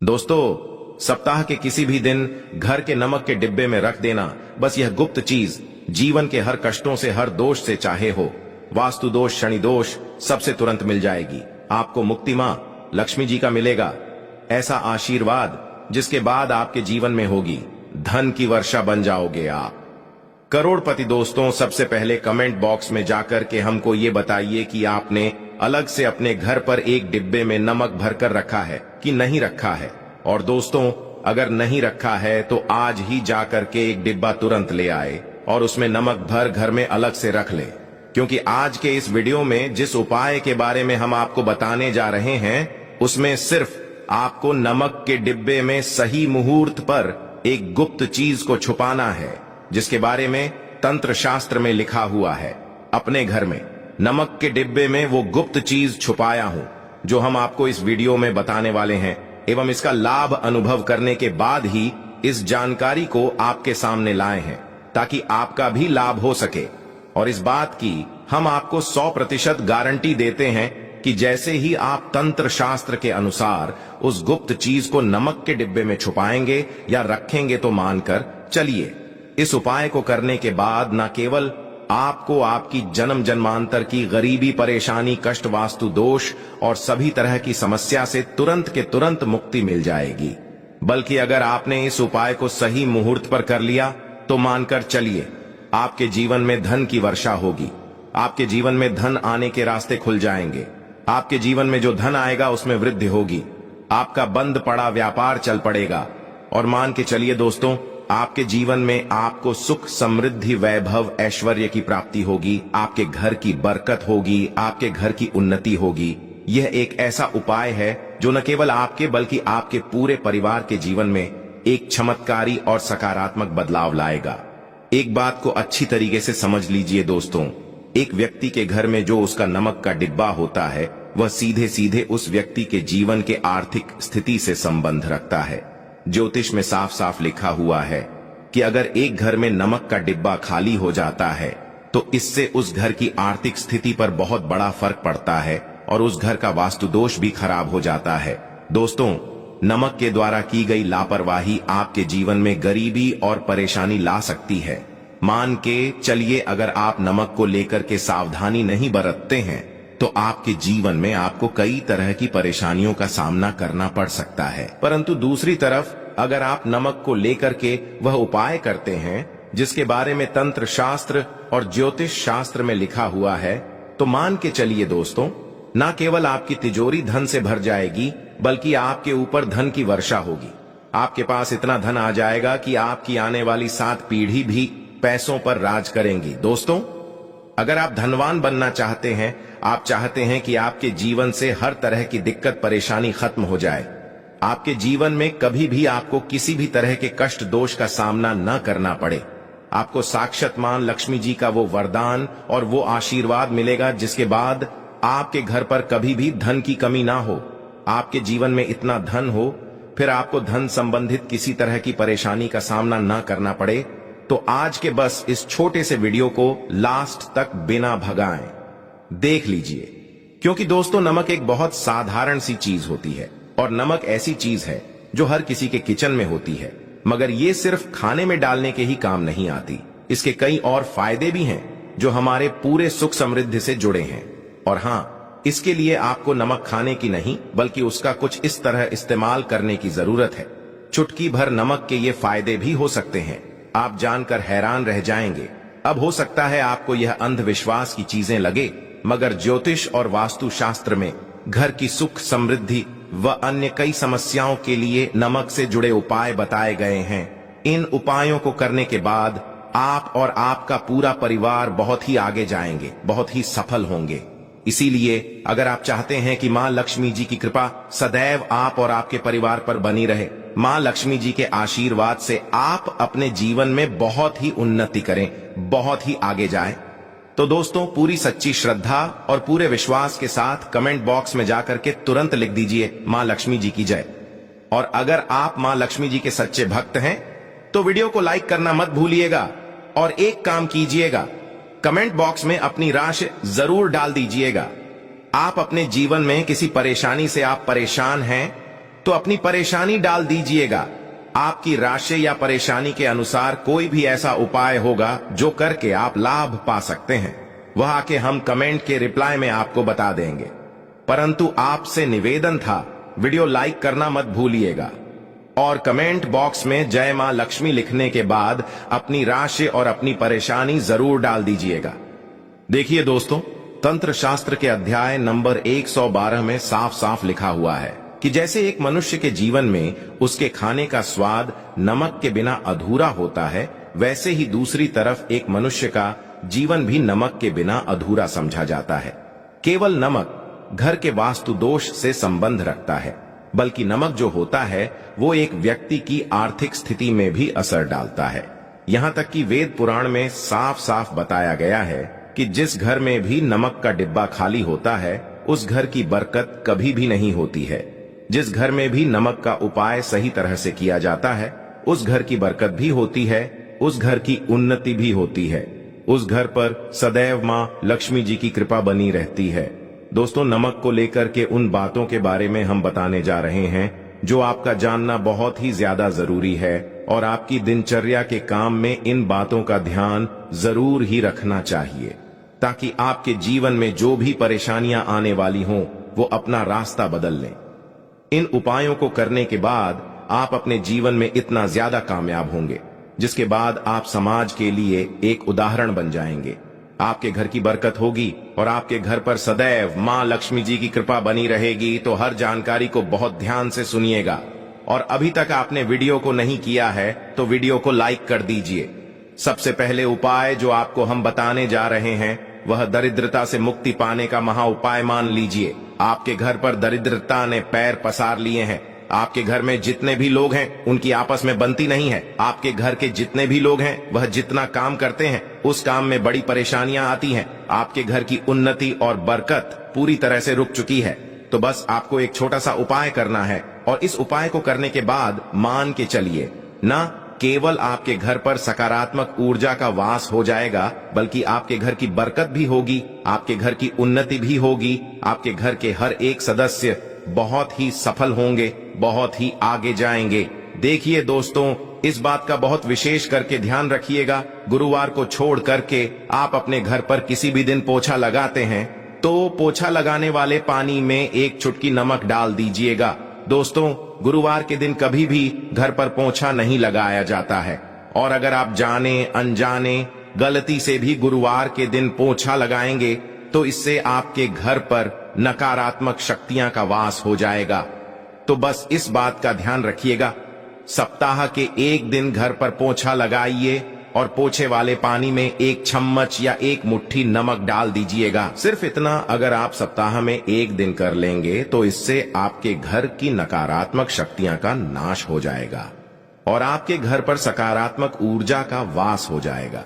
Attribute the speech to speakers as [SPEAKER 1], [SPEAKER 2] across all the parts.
[SPEAKER 1] दोस्तों, सप्ताह के किसी भी दिन घर के नमक के डिब्बे में रख देना, बस यह गुप्त चीज जीवन के हर कष्टों से, हर दोष से, चाहे हो वास्तु दोष, शनि दोष, सबसे तुरंत मिल जाएगी। आपको मुक्ति मां लक्ष्मी जी का मिलेगा ऐसा आशीर्वाद, जिसके बाद आपके जीवन में होगी धन की वर्षा, बन जाओगे आप करोड़पति। दोस्तों, सबसे पहले कमेंट बॉक्स में जाकर के हमको ये बताइए कि आपने अलग से अपने घर पर एक डिब्बे में नमक भरकर रखा है कि नहीं रखा है। और दोस्तों, अगर नहीं रखा है तो आज ही जाकर के एक डिब्बा तुरंत ले आए और उसमें नमक भर घर में अलग से रख ले, क्योंकि आज के इस वीडियो में जिस उपाय के बारे में हम आपको बताने जा रहे हैं, उसमें सिर्फ आपको नमक के डिब्बे में सही मुहूर्त पर एक गुप्त चीज को छुपाना है, जिसके बारे में तंत्र शास्त्र में लिखा हुआ है। अपने घर में नमक के डिब्बे में वो गुप्त चीज छुपाया हूं, जो हम आपको इस वीडियो में बताने वाले हैं, एवं इसका लाभ अनुभव करने के बाद ही इस जानकारी को आपके सामने लाए हैं, ताकि आपका भी लाभ हो सके। और इस बात की हम आपको 100% गारंटी देते हैं कि जैसे ही आप तंत्र शास्त्र के अनुसार उस गुप्त चीज को नमक के डिब्बे में छुपाएंगे या रखेंगे, तो मानकर चलिए इस उपाय को करने के बाद न केवल आपको आपकी जन्म जन्मांतर की गरीबी, परेशानी, कष्ट, वास्तु दोष और सभी तरह की समस्या से तुरंत के तुरंत मुक्ति मिल जाएगी, बल्कि अगर आपने इस उपाय को सही मुहूर्त पर कर लिया तो मानकर चलिए आपके जीवन में धन की वर्षा होगी। आपके जीवन में धन आने के रास्ते खुल जाएंगे। आपके जीवन में जो धन आएगा उसमें वृद्धि होगी। आपका बंद पड़ा व्यापार चल पड़ेगा। और मान के चलिए दोस्तों, आपके जीवन में आपको सुख, समृद्धि, वैभव, ऐश्वर्य की प्राप्ति होगी। आपके घर की बरकत होगी, आपके घर की उन्नति होगी। यह एक ऐसा उपाय है जो न केवल आपके बल्कि आपके पूरे परिवार के जीवन में एक चमत्कारी और सकारात्मक बदलाव लाएगा। एक बात को अच्छी तरीके से समझ लीजिए दोस्तों, एक व्यक्ति के घर में जो उसका नमक का डिब्बा होता है, वह सीधे सीधे उस व्यक्ति के जीवन के आर्थिक स्थिति से संबंध रखता है। ज्योतिष में साफ साफ लिखा हुआ है कि अगर एक घर में नमक का डिब्बा खाली हो जाता है तो इससे उस घर की आर्थिक स्थिति पर बहुत बड़ा फर्क पड़ता है और उस घर का वास्तु दोष भी खराब हो जाता है। दोस्तों, नमक के द्वारा की गई लापरवाही आपके जीवन में गरीबी और परेशानी ला सकती है। मान के चलिए, अगर आप नमक को लेकर के सावधानी नहीं बरतते हैं तो आपके जीवन में आपको कई तरह की परेशानियों का सामना करना पड़ सकता है। परंतु दूसरी तरफ अगर आप नमक को लेकर के वह उपाय करते हैं जिसके बारे में तंत्र शास्त्र और ज्योतिष शास्त्र में लिखा हुआ है, तो मान के चलिए दोस्तों, न केवल आपकी तिजोरी धन से भर जाएगी, बल्कि आपके ऊपर धन की वर्षा होगी। आपके पास इतना धन आ जाएगा कि आपकी आने वाली 7 पीढ़ी भी पैसों पर राज करेंगी। दोस्तों, अगर आप धनवान बनना चाहते हैं, आप चाहते हैं कि आपके जीवन से हर तरह की दिक्कत, परेशानी खत्म हो जाए, आपके जीवन में कभी भी आपको किसी भी तरह के कष्ट, दोष का सामना न करना पड़े, आपको साक्षात मां लक्ष्मी जी का वो वरदान और वो आशीर्वाद मिलेगा, जिसके बाद आपके घर पर कभी भी धन की कमी ना हो। आपके जीवन में इतना धन हो, फिर आपको धन संबंधित किसी तरह की परेशानी का सामना न करना पड़े। तो आज के बस इस छोटे से वीडियो को लास्ट तक बिना भगाएं देख लीजिए, क्योंकि दोस्तों, नमक एक बहुत साधारण सी चीज होती है और नमक ऐसी चीज है जो हर किसी के किचन में होती है, मगर ये सिर्फ खाने में डालने के ही काम नहीं आती। इसके कई और फायदे भी हैं जो हमारे पूरे सुख समृद्धि से जुड़े हैं। और हाँ, इसके लिए आपको नमक खाने की नहीं, बल्कि उसका कुछ इस तरह इस्तेमाल करने की जरूरत है। चुटकी भर नमक के ये फायदे भी हो सकते हैं, आप जानकर हैरान रह जाएंगे। अब हो सकता है आपको यह अंधविश्वास की चीजें लगे, मगर ज्योतिष और वास्तु शास्त्र में घर की सुख, समृद्धि व अन्य कई समस्याओं के लिए नमक से जुड़े उपाय बताए गए हैं। इन उपायों को करने के बाद आप और आपका पूरा परिवार बहुत ही आगे जाएंगे, बहुत ही सफल होंगे। इसीलिए अगर आप चाहते हैं कि मां लक्ष्मी जी की कृपा सदैव आप और आपके परिवार पर बनी रहे, मां लक्ष्मी जी के आशीर्वाद से आप अपने जीवन में बहुत ही उन्नति करें, बहुत ही आगे जाएं, तो दोस्तों, पूरी सच्ची श्रद्धा और पूरे विश्वास के साथ कमेंट बॉक्स में जाकर के तुरंत लिख दीजिए मां लक्ष्मी जी की जय। और अगर आप मां लक्ष्मी जी के सच्चे भक्त हैं तो वीडियो को लाइक करना मत भूलिएगा। और एक काम कीजिएगा, कमेंट बॉक्स में अपनी राशि जरूर डाल दीजिएगा। आप अपने जीवन में किसी परेशानी से आप परेशान हैं तो अपनी परेशानी डाल दीजिएगा। आपकी राशि या परेशानी के अनुसार कोई भी ऐसा उपाय होगा जो करके आप लाभ पा सकते हैं, वह आके हम कमेंट के रिप्लाई में आपको बता देंगे। परंतु आपसे निवेदन था, वीडियो लाइक करना मत भूलिएगा और कमेंट बॉक्स में जय मां लक्ष्मी लिखने के बाद अपनी राशि और अपनी परेशानी जरूर डाल दीजिएगा। देखिए दोस्तों, तंत्र शास्त्र के अध्याय नंबर 112 में साफ साफ लिखा हुआ है कि जैसे एक मनुष्य के जीवन में उसके खाने का स्वाद नमक के बिना अधूरा होता है, वैसे ही दूसरी तरफ एक मनुष्य का जीवन भी नमक के बिना अधूरा समझा जाता है। केवल नमक घर के वास्तु दोष से संबंध रखता है, बल्कि नमक जो होता है वो एक व्यक्ति की आर्थिक स्थिति में भी असर डालता है। यहाँ तक कि वेद पुराण में साफ साफ बताया गया है कि जिस घर में भी नमक का डिब्बा खाली होता है उस घर की बरकत कभी भी नहीं होती है। जिस घर में भी नमक का उपाय सही तरह से किया जाता है उस घर की बरकत भी होती है, उस घर की उन्नति भी होती है, उस घर पर सदैव मां लक्ष्मी जी की कृपा बनी रहती है। दोस्तों, नमक को लेकर के उन बातों के बारे में हम बताने जा रहे हैं जो आपका जानना बहुत ही ज्यादा जरूरी है और आपकी दिनचर्या के काम में इन बातों का ध्यान जरूर ही रखना चाहिए, ताकि आपके जीवन में जो भी परेशानियां आने वाली हों वो अपना रास्ता बदल लें। इन उपायों को करने के बाद आप अपने जीवन में इतना ज्यादा कामयाब होंगे जिसके बाद आप समाज के लिए एक उदाहरण बन जाएंगे। आपके घर की बरकत होगी और आपके घर पर सदैव मां लक्ष्मी जी की कृपा बनी रहेगी। तो हर जानकारी को बहुत ध्यान से सुनिएगा और अभी तक आपने वीडियो को नहीं किया है तो वीडियो को लाइक कर दीजिए। सबसे पहले उपाय जो आपको हम बताने जा रहे हैं वह दरिद्रता से मुक्ति पाने का महा उपाय मान लीजिए। आपके घर पर दरिद्रता ने पैर पसार लिए हैं, आपके घर में जितने भी लोग हैं उनकी आपस में बनती नहीं है, आपके घर के जितने भी लोग हैं वह जितना काम करते हैं उस काम में बड़ी परेशानियां आती हैं, आपके घर की उन्नति और बरकत पूरी तरह से रुक चुकी है। तो बस आपको एक छोटा सा उपाय करना है और इस उपाय को करने के बाद मान के चलिए, ना केवल आपके घर पर सकारात्मक ऊर्जा का वास हो जाएगा बल्कि आपके घर की बरकत भी होगी, आपके घर की उन्नति भी होगी, आपके घर के हर एक सदस्य बहुत ही सफल होंगे, बहुत ही आगे जाएंगे। देखिए दोस्तों, इस बात का बहुत विशेष करके ध्यान रखिएगा, गुरुवार को छोड़ करके आप अपने घर पर किसी भी दिन पोछा लगाते हैं तो पोछा लगाने वाले पानी में एक चुटकी नमक डाल दीजिएगा। दोस्तों, गुरुवार के दिन कभी भी घर पर पोछा नहीं लगाया जाता है और अगर आप जाने अनजाने गलती से भी गुरुवार के दिन पोछा लगाएंगे तो इससे आपके घर पर नकारात्मक शक्तियां का वास हो जाएगा। तो बस इस बात का ध्यान रखिएगा, सप्ताह के एक दिन घर पर पोछा लगाइए और पोछे वाले पानी में एक चम्मच या एक मुट्ठी नमक डाल दीजिएगा। सिर्फ इतना अगर आप सप्ताह में एक दिन कर लेंगे तो इससे आपके घर की नकारात्मक शक्तियां का नाश हो जाएगा और आपके घर पर सकारात्मक ऊर्जा का वास हो जाएगा।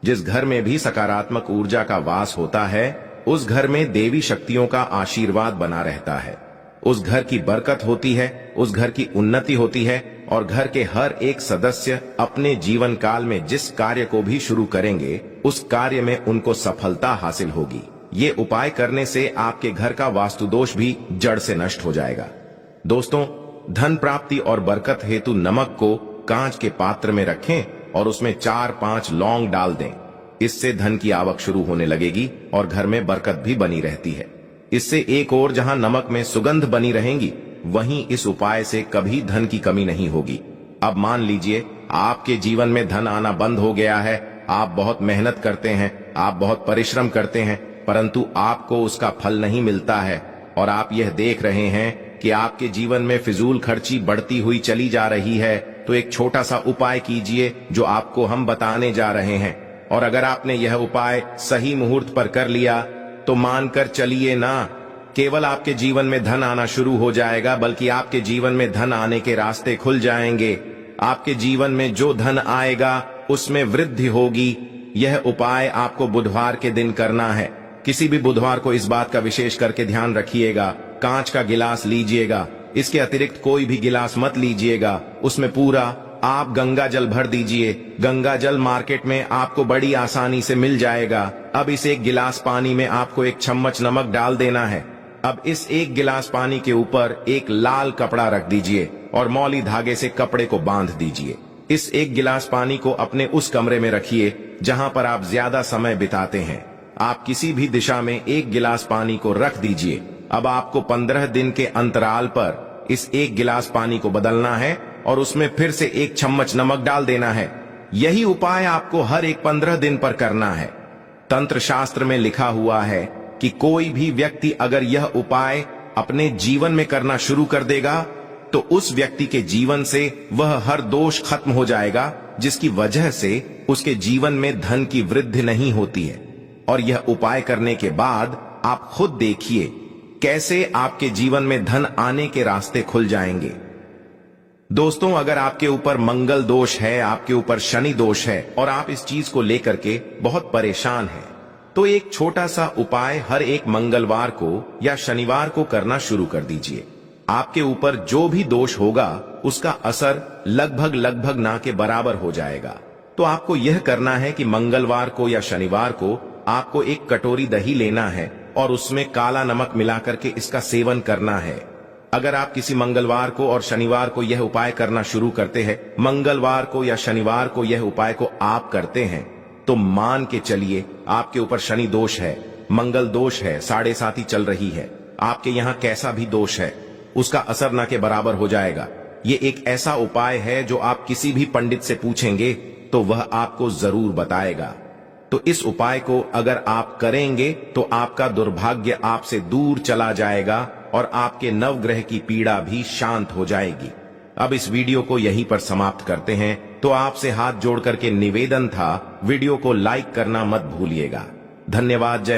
[SPEAKER 1] जिस घर में भी सकारात्मक ऊर्जा का वास होता है उस घर में देवी शक्तियों का आशीर्वाद बना रहता है, उस घर की बरकत होती है, उस घर की उन्नति होती है और घर के हर एक सदस्य अपने जीवन काल में जिस कार्य को भी शुरू करेंगे उस कार्य में उनको सफलता हासिल होगी। ये उपाय करने से आपके घर का वास्तु दोष भी जड़ से नष्ट हो जाएगा। दोस्तों, धन प्राप्ति और बरकत हेतु नमक को कांच के पात्र में रखें और उसमें 4-5 लौंग डाल दें। इससे धन की आवक शुरू होने लगेगी और घर में बरकत भी बनी रहती है। इससे एक और जहां नमक में सुगंध बनी रहेंगी वहीं इस उपाय से कभी धन की कमी नहीं होगी। अब मान लीजिए आपके जीवन में धन आना बंद हो गया है, आप बहुत मेहनत करते हैं, आप बहुत परिश्रम करते हैं, परंतु आपको उसका फल नहीं मिलता है और आप यह देख रहे हैं कि आपके जीवन में फिजूल खर्ची बढ़ती हुई चली जा रही है। तो एक छोटा सा उपाय कीजिए जो आपको हम बताने जा रहे हैं और अगर आपने यह उपाय सही मुहूर्त पर कर लिया तो मानकर चलिए ना केवल आपके जीवन में धन आना शुरू हो जाएगा बल्कि आपके जीवन में धन आने के रास्ते खुल जाएंगे। आपके जीवन में जो धन आएगा उसमें वृद्धि होगी। यह उपाय आपको बुधवार के दिन करना है। किसी भी बुधवार को इस बात का विशेष करके ध्यान रखिएगा, कांच का गिलास लीजिएगा, इसके अतिरिक्त कोई भी गिलास मत लीजिएगा, उसमें पूरा आप गंगा जल भर दीजिए। गंगा जल मार्केट में आपको बड़ी आसानी से मिल जाएगा। अब इस एक गिलास पानी में आपको एक चम्मच नमक डाल देना है अब इस 1 गिलास पानी के ऊपर एक लाल कपड़ा रख दीजिए और मौली धागे से कपड़े को बांध दीजिए। इस 1 गिलास पानी को अपने उस कमरे में रखिए जहां पर आप ज्यादा समय बिताते हैं। आप किसी भी दिशा में 1 गिलास पानी को रख दीजिए। अब आपको 15 दिन के अंतराल पर इस 1 गिलास पानी को बदलना है और उसमें फिर से 1 चम्मच नमक डाल देना है। यही उपाय आपको हर एक 15 दिन पर करना है। तंत्र शास्त्र में लिखा हुआ है कि कोई भी व्यक्ति अगर यह उपाय अपने जीवन में करना शुरू कर देगा तो उस व्यक्ति के जीवन से वह हर दोष खत्म हो जाएगा, जिसकी वजह से उसके जीवन में धन की वृद्धि नहीं होती है। और यह उपाय करने के बाद आप खुद देखिए कैसे आपके जीवन में धन आने के रास्ते खुल जाएंगे। दोस्तों, अगर आपके ऊपर मंगल दोष है, आपके ऊपर शनि दोष है और आप इस चीज को लेकर के बहुत परेशान हैं, तो एक छोटा सा उपाय हर एक मंगलवार को या शनिवार को करना शुरू कर दीजिए। आपके ऊपर जो भी दोष होगा उसका असर लगभग ना के बराबर हो जाएगा। तो आपको यह करना है कि मंगलवार को या शनिवार को आपको एक कटोरी दही लेना है और उसमें काला नमक मिलाकर के इसका सेवन करना है। अगर आप किसी मंगलवार को और शनिवार को यह उपाय करना शुरू करते हैं, मंगलवार को या शनिवार को यह उपाय को आप करते हैं, तो मान के चलिए आपके ऊपर शनि दोष है, मंगल दोष है, 7.5 चल रही है, आपके यहां कैसा भी दोष है उसका असर ना के बराबर हो जाएगा। ये एक ऐसा उपाय है जो आप किसी भी पंडित से पूछेंगे तो वह आपको जरूर बताएगा। तो इस उपाय को अगर आप करेंगे तो आपका दुर्भाग्य आपसे दूर चला जाएगा और आपके नवग्रह की पीड़ा भी शांत हो जाएगी। अब इस वीडियो को यहीं पर समाप्त करते हैं। तो आपसे हाथ जोड़ करके निवेदन था, वीडियो को लाइक करना मत भूलिएगा। धन्यवाद। जय